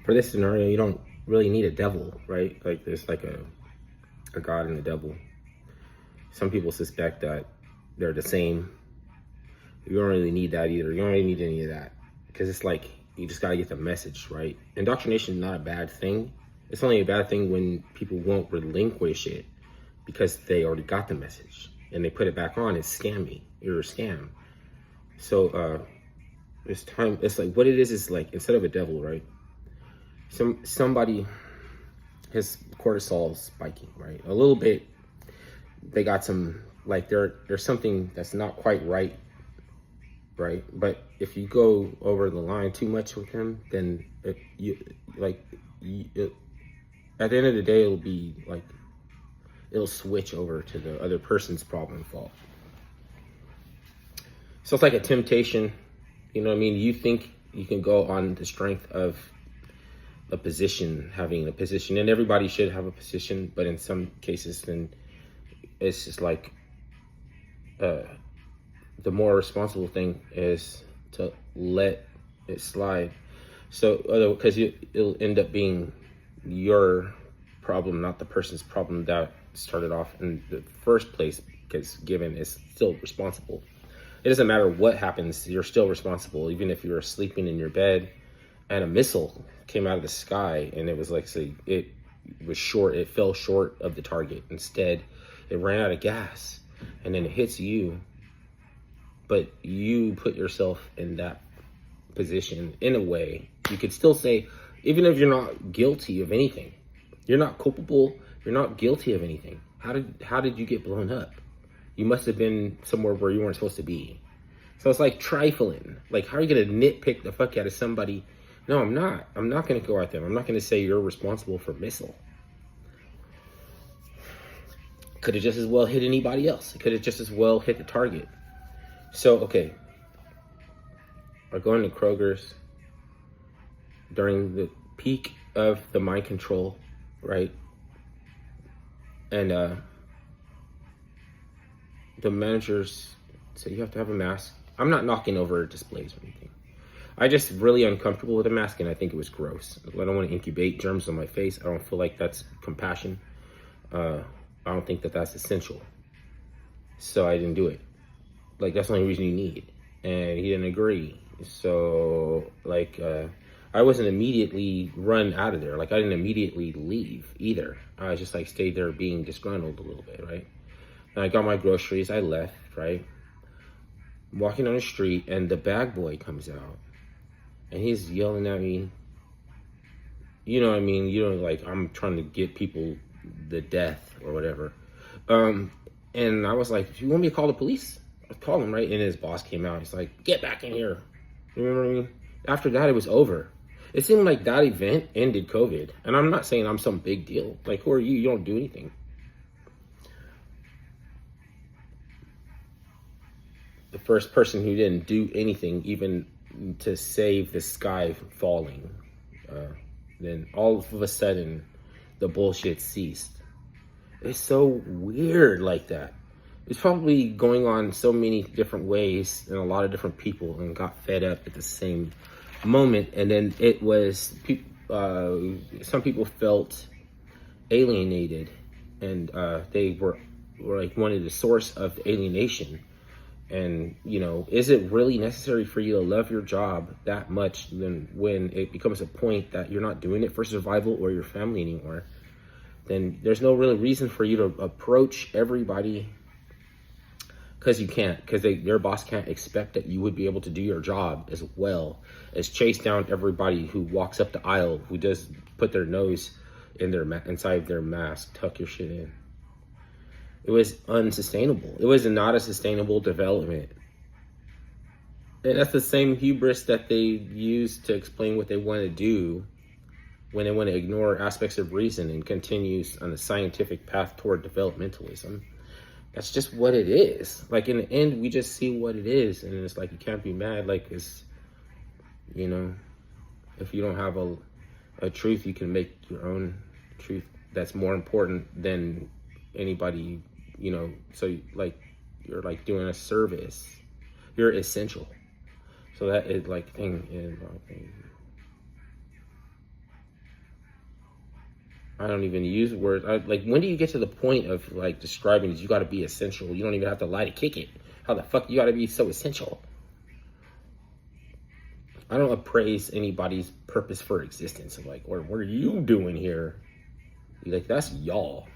for this scenario, you don't really need a devil, right? Like there's like a God and a devil. Some people suspect that they're the same. You don't really need that either. You don't really need any of that, because it's like you just gotta get the message, right? Indoctrination is not a bad thing. It's only a bad thing when people won't relinquish it because they already got the message and they put it back on. It's scammy. You're a scam. So it's time. It's like what it is like, instead of a devil, right? Somebody, his cortisol is spiking, right? A little bit. They got some, like there's something that's not quite right. But if you go over the line too much with him, then at the end of the day, it'll be like, it'll switch over to the other person's problem and fault. So it's like a temptation, you know what I mean? You think you can go on the strength of a position, having a position, and everybody should have a position, but in some cases, then it's just like, the more responsible thing is to let it slide. So, because it'll end up being your problem, not the person's problem that started off in the first place, because given is still responsible. It doesn't matter what happens, you're still responsible, even if you're sleeping in your bed and a missile came out of the sky and it was like, say, it fell short of the target. Instead, it ran out of gas and then it hits you. But you put yourself in that position in a way. You could still say, even if you're not guilty of anything, you're not culpable, you're not guilty of anything. How did you get blown up? You must have been somewhere where you weren't supposed to be. So it's like trifling. Like, how are you gonna nitpick the fuck out of somebody? No, I'm not. I'm not gonna go at them. I'm not gonna say you're responsible for a missile. Could have just as well hit anybody else. It could have just as well hit the target. So, okay, I go into Kroger's during the peak of the mind control, right? And the managers say you have to have a mask. I'm not knocking over displays or anything. I just really uncomfortable with a mask, and I think it was gross. I don't want to incubate germs on my face. I don't feel like that's compassion. I don't think that that's essential. So I didn't do it. Like, that's the only reason you need. And he didn't agree. So, like, I wasn't immediately run out of there. Like, I didn't immediately leave either. I just, like, stayed there being disgruntled a little bit, right? And I got my groceries. I left, right? I'm walking on the street, and the bag boy comes out. And he's yelling at me. You know what I mean? You know, like, I'm trying to get people the death or whatever. And I was like, do you want me to call the police? I called him, right? And his boss came out. He's like, get back in here. You know what I mean? After that, it was over. It seemed like that event ended COVID. And I'm not saying I'm some big deal. Like, who are you? You don't do anything. The first person who didn't do anything, even to save the sky falling. Then all of a sudden, the bullshit ceased. It's so weird like that. It's probably going on so many different ways and a lot of different people, and got fed up at the same moment. And then it was, some people felt alienated, and they were like wanted the source of the alienation. And, you know, is it really necessary for you to love your job that much then when it becomes a point that you're not doing it for survival or your family anymore? Then there's no real reason for you to approach everybody, because you can't, because your boss can't expect that you would be able to do your job as well as chase down everybody who walks up the aisle, who does put their nose in inside their mask, tuck your shit in. It was unsustainable. It was not a sustainable development. And that's the same hubris that they use to explain what they want to do when they want to ignore aspects of reason and continues on the scientific path toward developmentalism. That's just what it is. Like, in the end, we just see what it is, and it's like, you can't be mad. Like, it's, you know, if you don't have a truth, you can make your own truth that's more important than anybody, you know. So, like, you're like doing a service. You're essential. So that is like thing is I don't even use words. Like, when do you get to the point of like describing you got to be essential? You don't even have to lie to kick it. How the fuck you got to be so essential? I don't appraise anybody's purpose for existence. Of like, what are you doing here? Like, that's y'all.